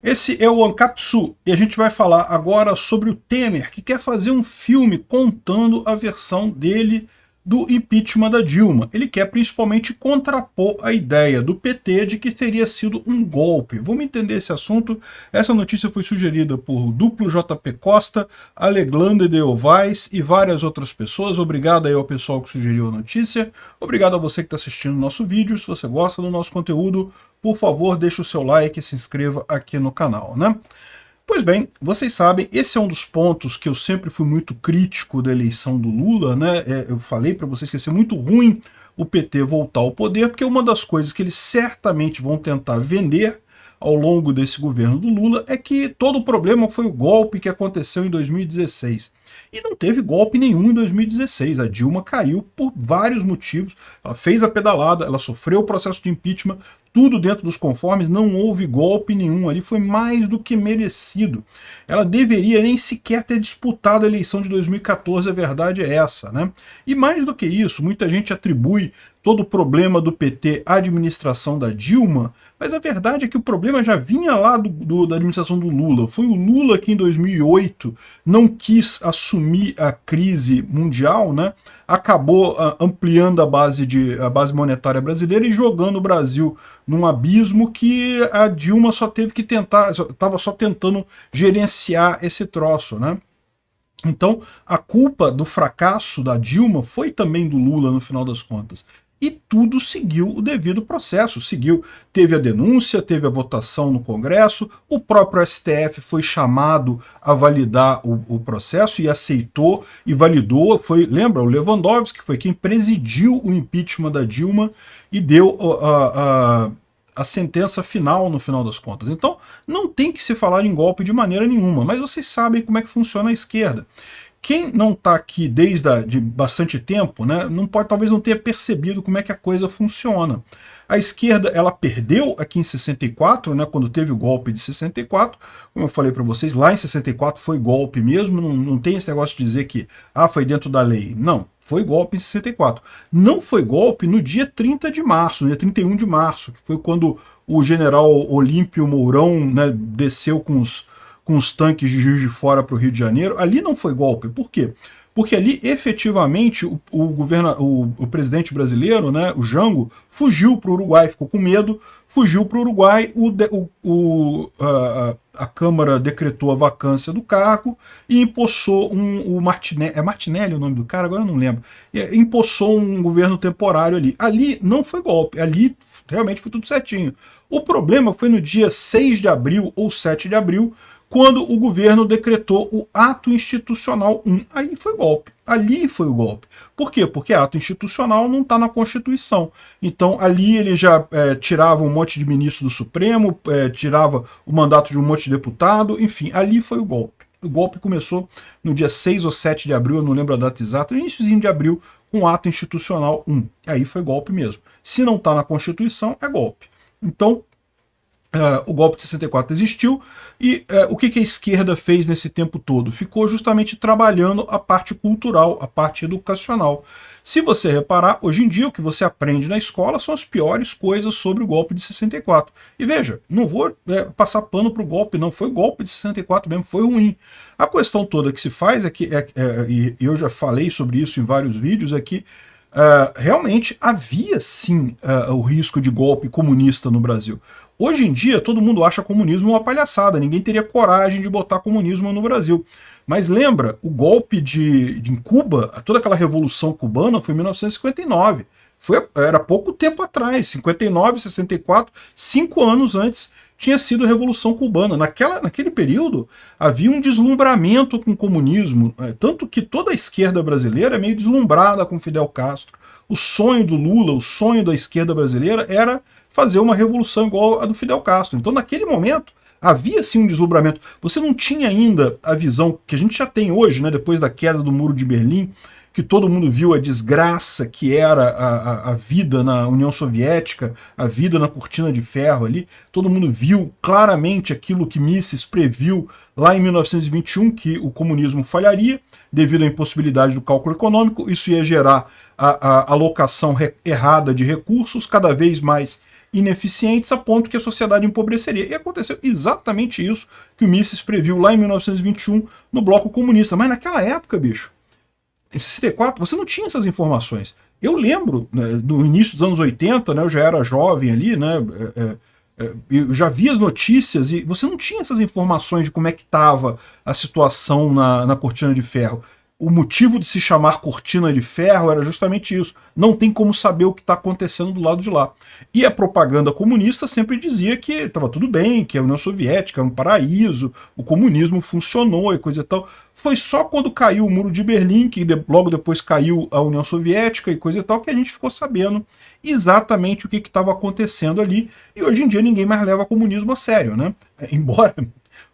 Esse é o Ancapsu e a gente vai falar agora sobre o Temer, que quer fazer um filme contando a versão dele do impeachment da Dilma. Ele quer principalmente contrapor a ideia do PT de que teria sido um golpe. Vamos entender esse assunto. Essa notícia foi sugerida por Duplo JP Costa, Aleglande de Ovais e várias outras pessoas. Obrigado aí ao pessoal que sugeriu a notícia. Obrigado a você que está assistindo o nosso vídeo. Se você gosta do nosso conteúdo, por favor, deixe o seu like e se inscreva aqui no canal, né? Pois bem, vocês sabem, esse é um dos pontos que eu sempre fui muito crítico da eleição do Lula, né? Eu falei para vocês que ia ser muito ruim o PT voltar ao poder, porque uma das coisas que eles certamente vão tentar vender ao longo desse governo do Lula é que todo o problema foi o golpe que aconteceu em 2016. E não teve golpe nenhum em 2016. A Dilma caiu por vários motivos. Ela fez a pedalada, ela sofreu o processo de impeachment, tudo dentro dos conformes, não houve golpe nenhum ali, foi mais do que merecido. Ela deveria nem sequer ter disputado a eleição de 2014, a verdade é essa, né? E mais do que isso, muita gente atribui todo o problema do PT à administração da Dilma, mas a verdade é que o problema já vinha lá da administração do Lula. Foi o Lula que em 2008 não quis assumir a crise mundial, né? Acabou ampliando a base monetária brasileira e jogando o Brasil num abismo que a Dilma só teve que tentar, estava só tentando gerenciar esse troço, né? Então, a culpa do fracasso da Dilma foi também do Lula no final das contas. E tudo seguiu o devido processo, teve a denúncia, teve a votação no Congresso, o próprio STF foi chamado a validar o processo e aceitou e validou, lembra, o Lewandowski foi quem presidiu o impeachment da Dilma e deu a sentença final no final das contas. Então, não tem que se falar em golpe de maneira nenhuma, mas vocês sabem como é que funciona a esquerda. Quem não está aqui de bastante tempo, né, talvez não tenha percebido como é que a coisa funciona. A esquerda, ela perdeu aqui em 64, né, quando teve o golpe de 64, como eu falei para vocês, lá em 64 foi golpe mesmo, não tem esse negócio de dizer que foi dentro da lei. Não, foi golpe em 64. Não foi golpe no dia 30 de março, no dia 31 de março, que foi quando o general Olímpio Mourão, né, desceu com os tanques de Juiz de Fora para o Rio de Janeiro. Ali não foi golpe. Por quê? Porque ali, efetivamente, o presidente brasileiro, né, o Jango, fugiu para o Uruguai, ficou com medo, fugiu para o Uruguai, a Câmara decretou a vacância do cargo e empossou o Martinelli, é Martinelli o nome do cara? Agora eu não lembro. Empossou um governo temporário ali. Ali não foi golpe, ali realmente foi tudo certinho. O problema foi no dia 6 de abril ou 7 de abril, quando o governo decretou o ato institucional 1. Aí foi golpe. Ali foi o golpe. Por quê? Porque ato institucional não está na Constituição. Então ali ele já tirava um monte de ministro do Supremo, tirava o mandato de um monte de deputado, enfim, ali foi o golpe. O golpe começou no dia 6 ou 7 de abril, eu não lembro a data exata, no iníciozinho de abril, com ato institucional 1. Aí foi golpe mesmo. Se não está na Constituição, é golpe. Então, o golpe de 64 existiu e o que a esquerda fez nesse tempo todo? Ficou justamente trabalhando a parte cultural, a parte educacional. Se você reparar, hoje em dia o que você aprende na escola são as piores coisas sobre o golpe de 64. E veja, não vou passar pano para o golpe, não. Foi o golpe de 64 mesmo, foi ruim. A questão toda que se faz é que, e eu já falei sobre isso em vários vídeos, é que realmente havia sim o risco de golpe comunista no Brasil. Hoje em dia todo mundo acha comunismo uma palhaçada, ninguém teria coragem de botar comunismo no Brasil. Mas lembra, o golpe em Cuba, toda aquela revolução cubana foi em 1959. Era pouco tempo atrás, 59, 64, 5 anos antes tinha sido a Revolução Cubana. Naquele período havia um deslumbramento com o comunismo, tanto que toda a esquerda brasileira é meio deslumbrada com Fidel Castro. O sonho do Lula, o sonho da esquerda brasileira era fazer uma revolução igual a do Fidel Castro. Então naquele momento havia sim um deslumbramento. Você não tinha ainda a visão que a gente já tem hoje, né, depois da queda do Muro de Berlim, que todo mundo viu a desgraça que era a vida na União Soviética, a vida na cortina de ferro ali. Todo mundo viu claramente aquilo que Mises previu lá em 1921, que o comunismo falharia devido à impossibilidade do cálculo econômico. Isso ia gerar a alocação errada de recursos, cada vez mais ineficientes a ponto que a sociedade empobreceria. E aconteceu exatamente isso que o Mises previu lá em 1921 no Bloco Comunista. Mas naquela época, bicho, em 64, você não tinha essas informações. Eu lembro, né, do início dos anos 80, né, eu já era jovem ali, né, eu já vi as notícias e você não tinha essas informações de como é que estava a situação na cortina de ferro. O motivo de se chamar cortina de ferro era justamente isso. Não tem como saber o que está acontecendo do lado de lá. E a propaganda comunista sempre dizia que estava tudo bem, que a União Soviética era um paraíso, o comunismo funcionou e coisa e tal. Foi só quando caiu o Muro de Berlim, que logo depois caiu a União Soviética e coisa e tal, que a gente ficou sabendo exatamente o que estava acontecendo ali. E hoje em dia ninguém mais leva o comunismo a sério, né? Embora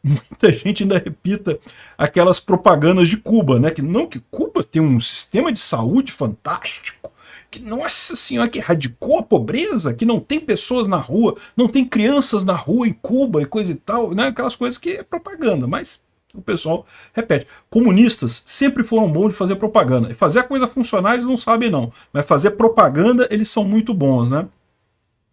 muita gente ainda repita aquelas propagandas de Cuba, né? Que Cuba tem um sistema de saúde fantástico, que, nossa senhora, que erradicou a pobreza, que não tem pessoas na rua, não tem crianças na rua em Cuba e coisa e tal, né? Aquelas coisas que é propaganda, mas o pessoal repete. Comunistas sempre foram bons de fazer propaganda. E fazer a coisa funcionar eles não sabem não, mas fazer propaganda eles são muito bons, né?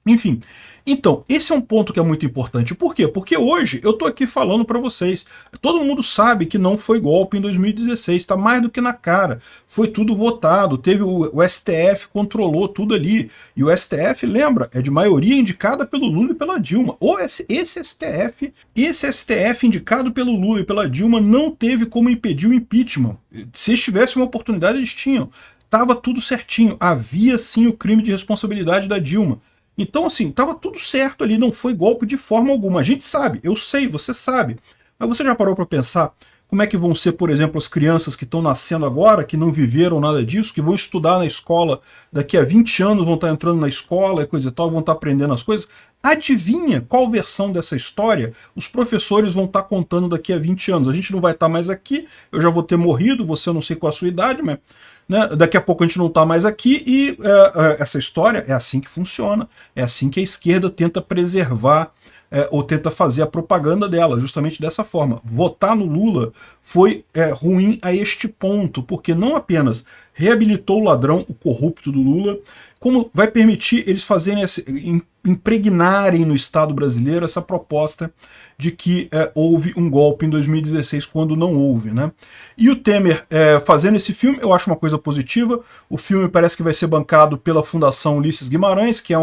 Enfim, então, esse é um ponto que é muito importante. Por quê? Porque hoje eu tô aqui falando para vocês. Todo mundo sabe que não foi golpe em 2016, tá mais do que na cara. Foi tudo votado, teve o STF controlou tudo ali. E o STF, lembra, é de maioria indicada pelo Lula e pela Dilma. Esse STF indicado pelo Lula e pela Dilma não teve como impedir o impeachment. Se eles tivessem uma oportunidade, eles tinham. Tava tudo certinho. Havia sim o crime de responsabilidade da Dilma. Então, assim, estava tudo certo ali, não foi golpe de forma alguma. A gente sabe, eu sei, você sabe. Mas você já parou para pensar como é que vão ser, por exemplo, as crianças que estão nascendo agora, que não viveram nada disso, que vão estudar na escola, daqui a 20 anos vão estar entrando na escola e coisa e tal, vão estar aprendendo as coisas? Adivinha qual versão dessa história os professores vão estar contando daqui a 20 anos? A gente não vai estar mais aqui, eu já vou ter morrido, você eu não sei qual a sua idade, mas... né, daqui a pouco a gente não está mais aqui e essa história é assim que funciona, é assim que a esquerda tenta preservar ou tenta fazer a propaganda dela, justamente dessa forma. Votar no Lula foi ruim a este ponto, porque não apenas reabilitou o ladrão, o corrupto do Lula, como vai permitir eles fazerem impregnarem no Estado brasileiro essa proposta de que houve um golpe em 2016, quando não houve, né? E o Temer fazendo esse filme, eu acho uma coisa positiva. O filme parece que vai ser bancado pela Fundação Ulisses Guimarães, que é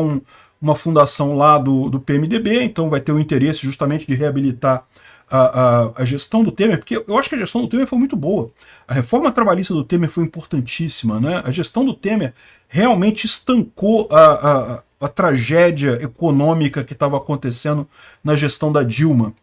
uma fundação lá do PMDB, então vai ter o interesse justamente de reabilitar a gestão do Temer, porque eu acho que a gestão do Temer foi muito boa. A reforma trabalhista do Temer foi importantíssima, né? A gestão do Temer realmente estancou a tragédia econômica que estava acontecendo na gestão da Dilma.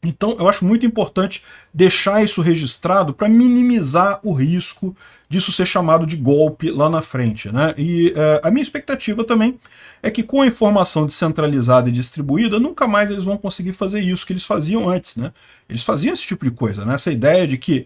Então eu acho muito importante deixar isso registrado para minimizar o risco disso ser chamado de golpe lá na frente, né? E a minha expectativa também é que com a informação descentralizada e distribuída, nunca mais eles vão conseguir fazer isso que eles faziam antes, né? Eles faziam esse tipo de coisa, né? Essa ideia de que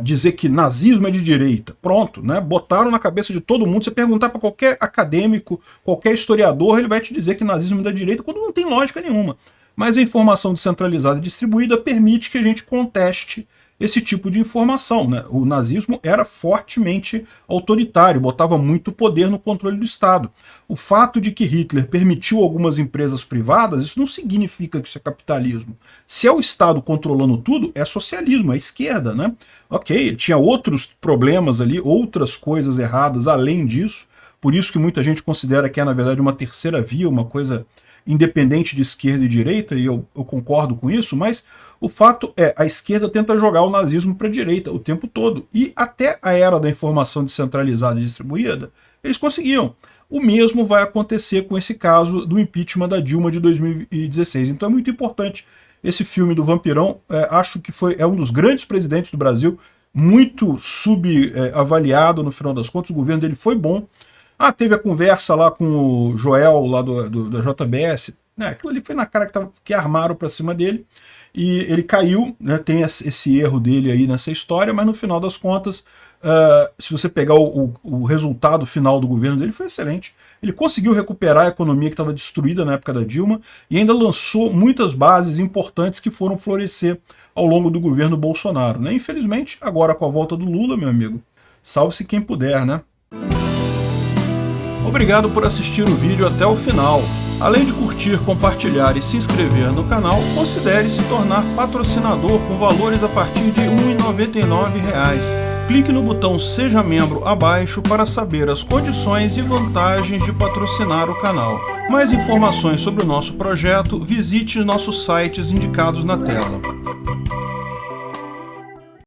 dizer que nazismo é de direita, pronto, né? Botaram na cabeça de todo mundo. Você perguntar para qualquer acadêmico, qualquer historiador, ele vai te dizer que nazismo é da direita, quando não tem lógica nenhuma. Mas a informação descentralizada e distribuída permite que a gente conteste esse tipo de informação, né? O nazismo era fortemente autoritário, botava muito poder no controle do Estado. O fato de que Hitler permitiu algumas empresas privadas, isso não significa que isso é capitalismo. Se é o Estado controlando tudo, é socialismo, é esquerda, né? Ok, tinha outros problemas ali, outras coisas erradas além disso, por isso que muita gente considera que é, na verdade, uma terceira via, uma coisa independente de esquerda e direita, e eu concordo com isso, mas o fato é, a esquerda tenta jogar o nazismo para a direita o tempo todo, e até a era da informação descentralizada e distribuída, eles conseguiam. O mesmo vai acontecer com esse caso do impeachment da Dilma de 2016, então é muito importante esse filme do Vampirão, acho que é um dos grandes presidentes do Brasil, muito subavaliado no final das contas, o governo dele foi bom. Teve a conversa lá com o Joel, lá da JBS, né? Aquilo ali foi na cara que armaram para cima dele, e ele caiu, né? Tem esse erro dele aí nessa história, mas no final das contas, se você pegar o resultado final do governo dele, foi excelente. Ele conseguiu recuperar a economia que estava destruída na época da Dilma, e ainda lançou muitas bases importantes que foram florescer ao longo do governo Bolsonaro, né? Infelizmente, agora com a volta do Lula, meu amigo, salve-se quem puder, né? Obrigado por assistir o vídeo até o final. Além de curtir, compartilhar e se inscrever no canal, considere se tornar patrocinador com valores a partir de R$ 1,99. Clique no botão Seja Membro abaixo para saber as condições e vantagens de patrocinar o canal. Mais informações sobre o nosso projeto, visite nossos sites indicados na tela.